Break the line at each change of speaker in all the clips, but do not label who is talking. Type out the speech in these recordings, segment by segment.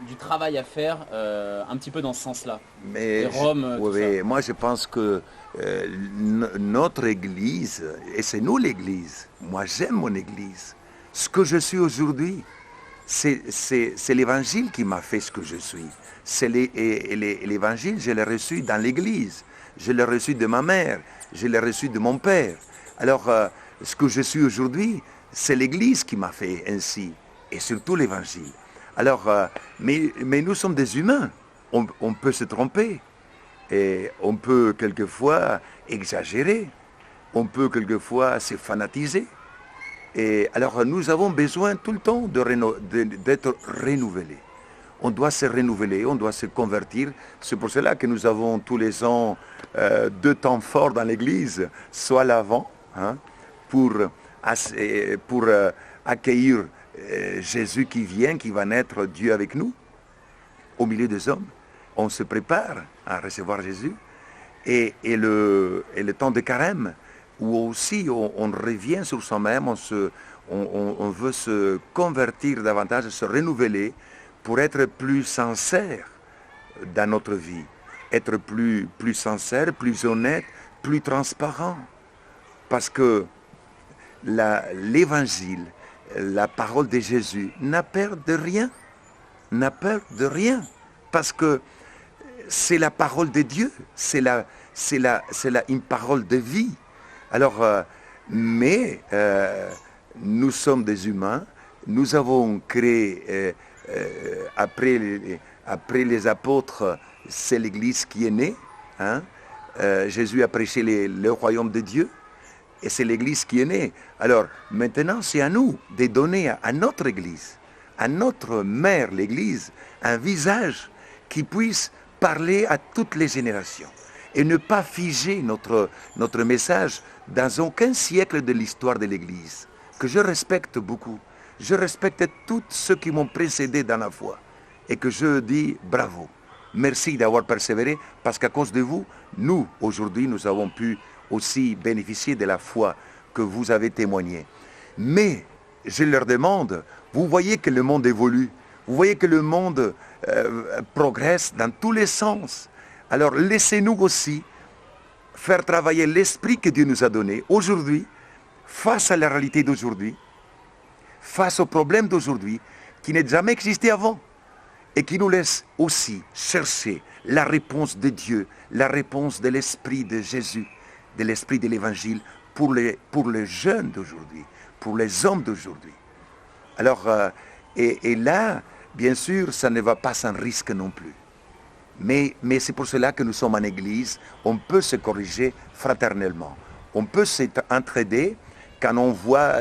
du travail à faire un petit peu dans ce sens-là. Et
Mais
Rome, tout ça.
oui, moi je pense que notre Église, et c'est nous l'Église, moi j'aime mon Église. Ce que je suis aujourd'hui, c'est l'Évangile qui m'a fait ce que je suis. L'Évangile, je l'ai reçu dans l'Église, je l'ai reçu de ma mère, je l'ai reçu de mon père. Alors, ce que je suis aujourd'hui, c'est l'Église qui m'a fait ainsi, et surtout l'Évangile. Alors, mais nous sommes des humains, on peut se tromper, et on peut quelquefois exagérer, on peut quelquefois se fanatiser. Et alors nous avons besoin tout le temps d'être renouvelés. On doit se renouveler, on doit se convertir. C'est pour cela que nous avons tous les ans deux temps forts dans l'Église, soit l'avant, hein, pour, pour accueillir Jésus qui vient, qui va naître Dieu avec nous, au milieu des hommes. On se prépare à recevoir Jésus. Et le temps de carême, où aussi on revient sur soi-même, on veut se convertir davantage, se renouveler pour être plus sincère dans notre vie, être plus sincère, plus honnête, plus transparent. Parce que l'évangile, la parole de Jésus n'a peur de rien, n'a peur de rien. Parce que c'est la parole de Dieu, une parole de vie. Alors, nous sommes des humains, nous avons créé, après les apôtres, c'est l'Église qui est née. Hein. Jésus a prêché le royaume de Dieu, et c'est l'Église qui est née. Alors, maintenant, c'est à nous de donner à notre Église, à notre mère, l'Église, un visage qui puisse parler à toutes les générations et ne pas figer notre message dans aucun siècle de l'histoire de l'Église, que je respecte beaucoup. Je respecte tous ceux qui m'ont précédé dans la foi et que je dis bravo. Merci d'avoir persévéré parce qu'à cause de vous, nous, aujourd'hui, nous avons pu aussi bénéficier de la foi que vous avez témoignée. Mais je leur demande, vous voyez que le monde évolue, vous voyez que le monde progresse dans tous les sens. Alors laissez-nous aussi faire travailler l'esprit que Dieu nous a donné aujourd'hui, face à la réalité d'aujourd'hui, face aux problèmes d'aujourd'hui, qui n'a jamais existé avant, et qui nous laisse aussi chercher la réponse de Dieu, la réponse de l'esprit de Jésus, de l'esprit de l'Évangile pour les jeunes d'aujourd'hui, pour les hommes d'aujourd'hui. Alors, et là, bien sûr, ça ne va pas sans risque non plus. Mais c'est pour cela que nous sommes en Église. On peut se corriger fraternellement. On peut s'entraider quand on voit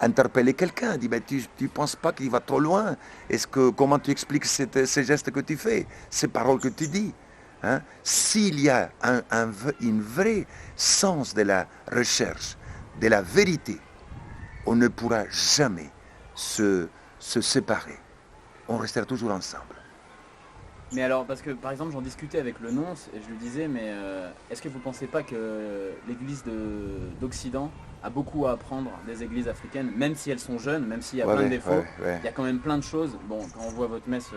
interpeller quelqu'un. Dit, mais tu ne penses pas qu'il va trop loin? Comment tu expliques ces gestes que tu fais, ces paroles que tu dis, hein? S'il y a une vraie sens de la recherche, de la vérité, on ne pourra jamais se séparer. On restera toujours ensemble.
Mais alors, parce que par exemple, j'en discutais avec le nonce et je lui disais, mais est-ce que vous ne pensez pas que l'Église d'Occident a beaucoup à apprendre des églises africaines, même si elles sont jeunes, même s'il y a plein de défauts, il y a quand même plein de choses. Bon, quand on voit votre messe,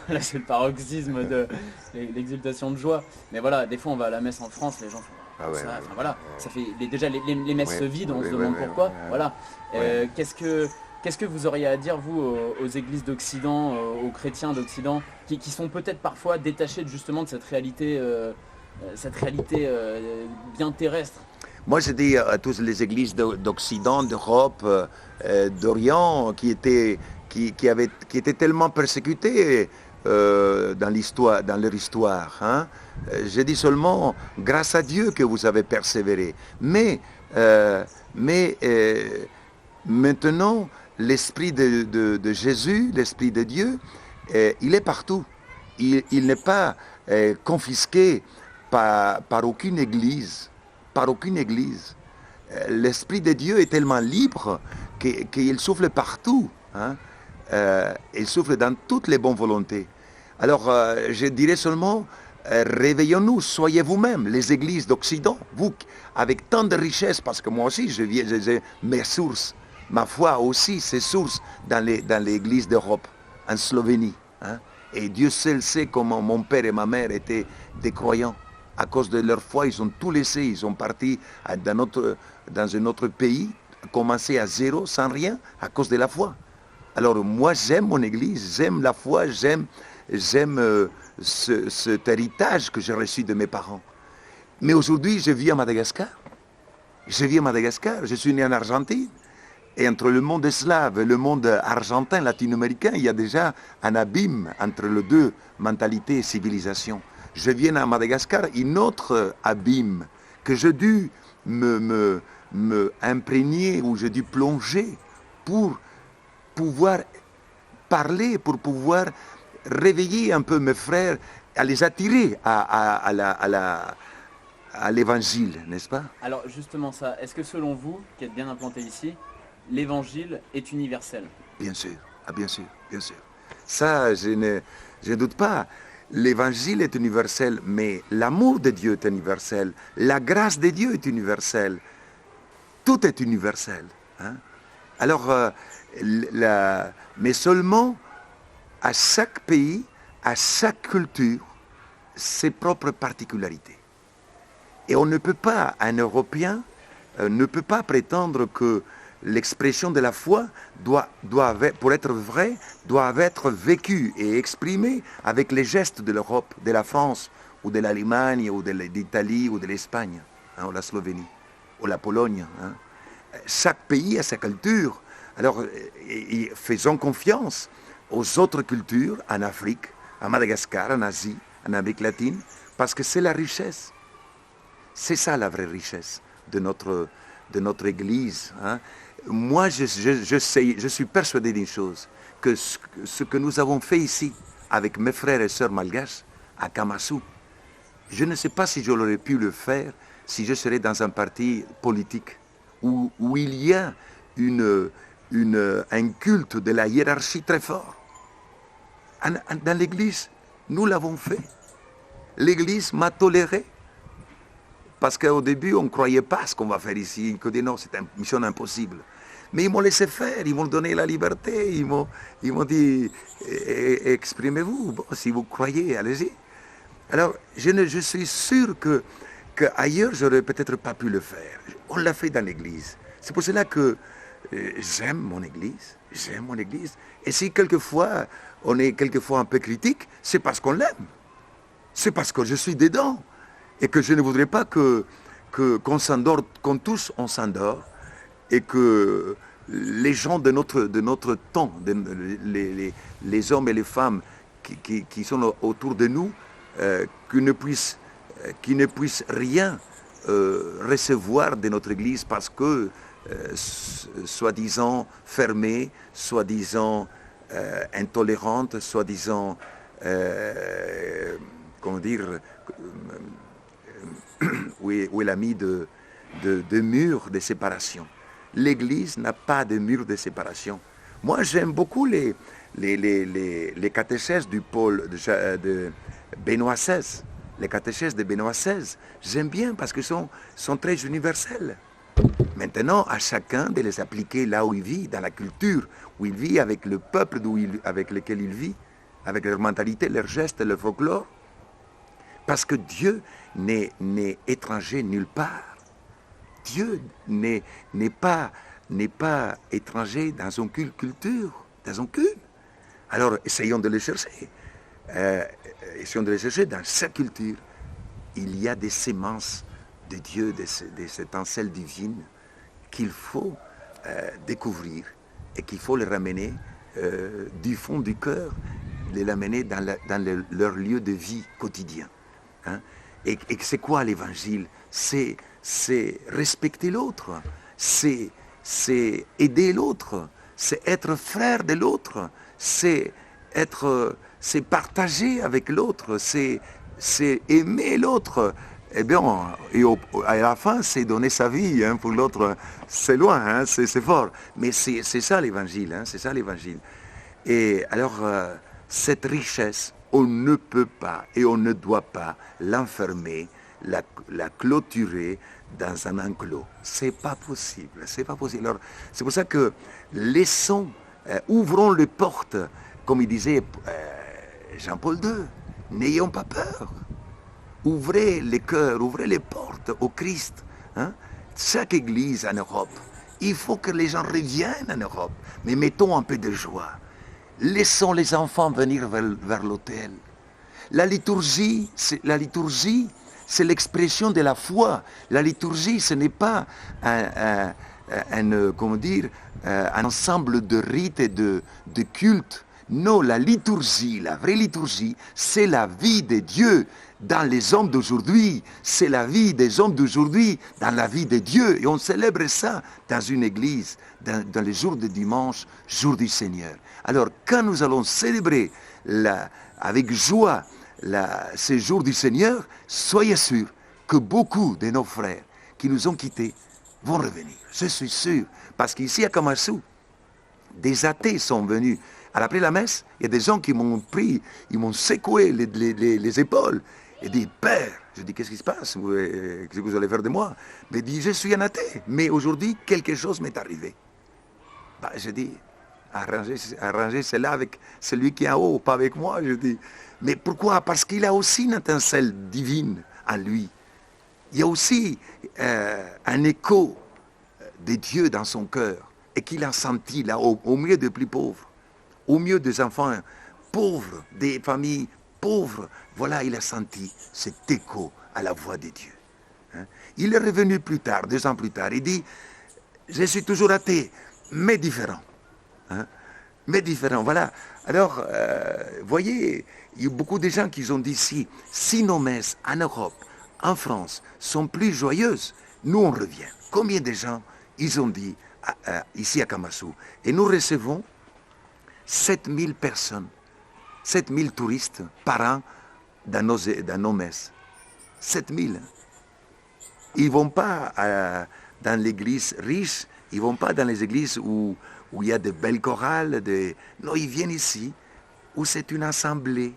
là c'est le paroxysme de l'exultation de joie. Mais voilà, des fois on va à la messe en France, les gens font ça, enfin voilà, ça fait déjà les messes se vident, on se demande pourquoi. Voilà. Qu'est-ce que vous auriez à dire, vous, aux églises d'Occident, aux chrétiens d'Occident, qui sont peut-être parfois détachés justement de cette réalité bien terrestre?
Moi, je dis à toutes les églises d'Occident, d'Europe, d'Orient, qui étaient tellement persécutées dans leur histoire. Hein. Je dis seulement, grâce à Dieu que vous avez persévéré. Mais maintenant, l'Esprit de Jésus, l'Esprit de Dieu, il est partout. Il n'est pas confisqué par aucune église. Par aucune église. L'Esprit de Dieu est tellement libre qu'il souffle partout. Hein? Il souffle dans toutes les bonnes volontés. Alors, je dirais seulement, réveillons-nous, soyez vous-même, les églises d'Occident, vous, avec tant de richesses, parce que moi aussi, j'ai mes sources Ma foi a aussi ses sources dans l'église d'Europe, en Slovénie. Hein. Et Dieu seul sait comment mon père et ma mère étaient des croyants. À cause de leur foi, ils ont tout laissé. Ils sont partis dans un autre pays, commencé à zéro, sans rien, à cause de la foi. Alors moi, j'aime mon église, j'aime la foi, j'aime cet héritage que j'ai reçu de mes parents. Mais aujourd'hui, je vis à Madagascar. Je suis né en Argentine. Et entre le monde slave et le monde argentin, latino-américain, il y a déjà un abîme entre les deux mentalités et civilisations. Je viens à Madagascar, un autre abîme que j'ai dû me imprégner ou j'ai dû plonger pour pouvoir parler, pour pouvoir réveiller un peu mes frères, à les attirer à l'évangile, n'est-ce pas?
Alors justement ça, est-ce que selon vous, qui êtes bien implanté ici, l'évangile est universel?
Bien sûr, bien sûr, bien sûr. Ça, je ne doute pas. L'évangile est universel, mais l'amour de Dieu est universel. La grâce de Dieu est universelle. Tout est universel. Hein? Alors, mais seulement à chaque pays, à chaque culture, ses propres particularités. Et on ne peut pas, un Européen ne peut pas prétendre que l'expression de la foi pour être vraie, doit être vécue et exprimée avec les gestes de l'Europe, de la France, ou de l'Allemagne, ou de l'Italie, ou de l'Espagne, hein, ou la Slovénie, ou la Pologne. Hein. Chaque pays a sa culture. Alors, faisons confiance aux autres cultures, en Afrique, à Madagascar, en Asie, en Amérique latine, parce que c'est la richesse. C'est ça la vraie richesse de notre Église. Hein. Moi, je suis persuadé d'une chose, que ce que nous avons fait ici, avec mes frères et sœurs malgaches, à Kamassou, je ne sais pas si je l'aurais pu le faire si je serais dans un parti politique, où il y a un culte de la hiérarchie très fort. Dans l'Église, nous l'avons fait. L'Église m'a toléré. Parce qu'au début, on ne croyait pas à ce qu'on va faire ici. Ils disaient non, c'est une mission impossible. Mais ils m'ont laissé faire, ils m'ont donné la liberté, ils m'ont dit exprimez-vous, bon, si vous croyez, allez-y. Alors, je suis sûr qu'ailleurs, j'aurais peut-être pas pu le faire. On l'a fait dans l'Église. C'est pour cela que j'aime mon Église. Et si quelquefois, on est quelquefois un peu critique, c'est parce qu'on l'aime. C'est parce que je suis dedans. Et que je ne voudrais pas qu'on s'endort, qu'on tous on s'endort, et que les gens de notre temps, les hommes et les femmes qui sont autour de nous, qui ne puissent rien recevoir de notre Église parce que, soi-disant fermée, soi-disant intolérante, soi-disant, comment dire, où il a mis de murs de séparation. L'Église n'a pas de murs de séparation. Moi, j'aime beaucoup les catéchèses du Paul de Benoît XVI. Les catéchèses de Benoît XVI, j'aime bien parce qu'ils sont très universels. Maintenant, à chacun de les appliquer là où il vit, dans la culture où il vit, avec le peuple avec lequel il vit, avec leur mentalité, leurs gestes, leur folklore. Parce que Dieu n'est étranger nulle part. Dieu n'est pas étranger dans aucune culture, dans aucune. Alors, essayons de le chercher. Essayons de le chercher dans chaque culture. Il y a des sémences de Dieu, des étincelles divines qu'il faut découvrir et qu'il faut les ramener du fond du cœur, les ramener dans leur lieu de vie quotidien. Hein? Et c'est quoi l'évangile? C'est respecter l'autre, c'est aider l'autre, c'est être frère de l'autre, c'est partager avec l'autre, c'est aimer l'autre. Eh bien, à la fin, c'est donner sa vie pour l'autre. C'est loin, hein, c'est fort. Mais c'est ça l'évangile, hein, c'est ça l'évangile. Et alors, cette richesse, on ne peut pas et on ne doit pas l'enfermer, la clôturer dans un enclos. C'est pas possible, c'est pas possible. Alors, c'est pour ça que laissons, ouvrons les portes, comme il disait Jean-Paul II, n'ayons pas peur. Ouvrez les cœurs, ouvrez les portes au Christ. Hein? Chaque église en Europe, il faut que les gens reviennent en Europe, mais mettons un peu de joie. Laissons les enfants venir vers l'autel. La liturgie, c'est l'expression de la foi. La liturgie, ce n'est pas un ensemble de rites et de cultes. Non, la liturgie, la vraie liturgie, c'est la vie de Dieu dans les hommes d'aujourd'hui. C'est la vie des hommes d'aujourd'hui dans la vie de Dieu. Et on célèbre ça dans une église, dans les jours de dimanche, jour du Seigneur. Alors, quand nous allons célébrer avec joie ces jours du Seigneur, soyez sûrs que beaucoup de nos frères qui nous ont quittés vont revenir. Je suis sûr. Parce qu'ici à Kamassou, des athées sont venus. Après la messe, il y a des gens qui m'ont pris, ils m'ont secoué les épaules et dit, Père, je dis, qu'est-ce qui se passe? Qu'est-ce que vous allez faire de moi? Mais il dit, je suis un athée, mais aujourd'hui, quelque chose m'est arrivé. Je dis, arrangez cela avec celui qui est en haut, pas avec moi, je dis. Mais pourquoi? Parce qu'il a aussi une étincelle divine en lui. Il y a aussi un écho de Dieu dans son cœur et qu'il a senti là, au milieu des plus pauvres. Au milieu des enfants pauvres, des familles pauvres, voilà, il a senti cet écho à la voix de Dieu. Hein? Il est revenu plus tard, 2 ans plus tard, il dit, je suis toujours athée, mais différent. Hein? Mais différent, voilà. Alors, voyez, il y a beaucoup de gens qui ont dit, si nos messes en Europe, en France, sont plus joyeuses, nous on revient. Combien de gens, ils ont dit, ici à Kamassou, et nous recevons 7000 personnes, 7000 touristes par an dans nos messes. 7000. Ils ne vont pas dans l'église riche, ils ne vont pas dans les églises où il y a de belles chorales. Non, ils viennent ici, où c'est une assemblée,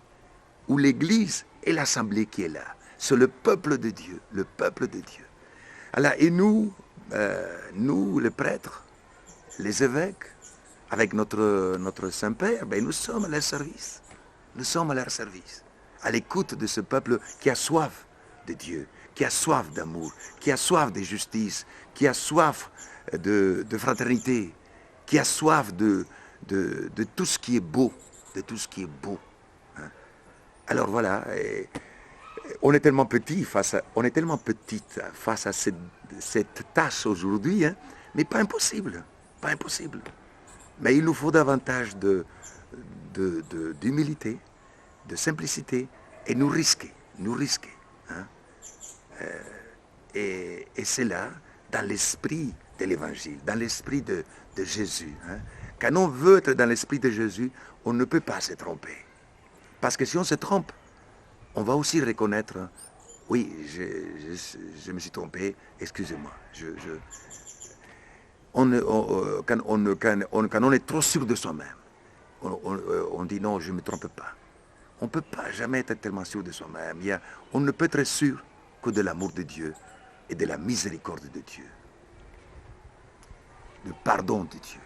où l'église est l'assemblée qui est là. C'est le peuple de Dieu, le peuple de Dieu. Alors, et nous, les prêtres, les évêques, avec notre Saint-Père, nous sommes à leur service. Nous sommes à leur service. À l'écoute de ce peuple qui a soif de Dieu, qui a soif d'amour, qui a soif de justice, qui a soif de fraternité, qui a soif de tout ce qui est beau, de tout ce qui est beau. Hein? Alors voilà, on est tellement petite face à cette tâche aujourd'hui, hein, mais pas impossible, pas impossible. Mais il nous faut davantage d'humilité, de simplicité, et nous risquer. Hein? Et c'est là, dans l'esprit de l'Évangile, dans l'esprit de Jésus. Hein? Quand on veut être dans l'esprit de Jésus, on ne peut pas se tromper. Parce que si on se trompe, on va aussi reconnaître, oui, je me suis trompé, excusez-moi. Quand on est trop sûr de soi-même, on dit non, je ne me trompe pas. On ne peut pas jamais être tellement sûr de soi-même. On ne peut être sûr que de l'amour de Dieu et de la miséricorde de Dieu, du pardon de Dieu.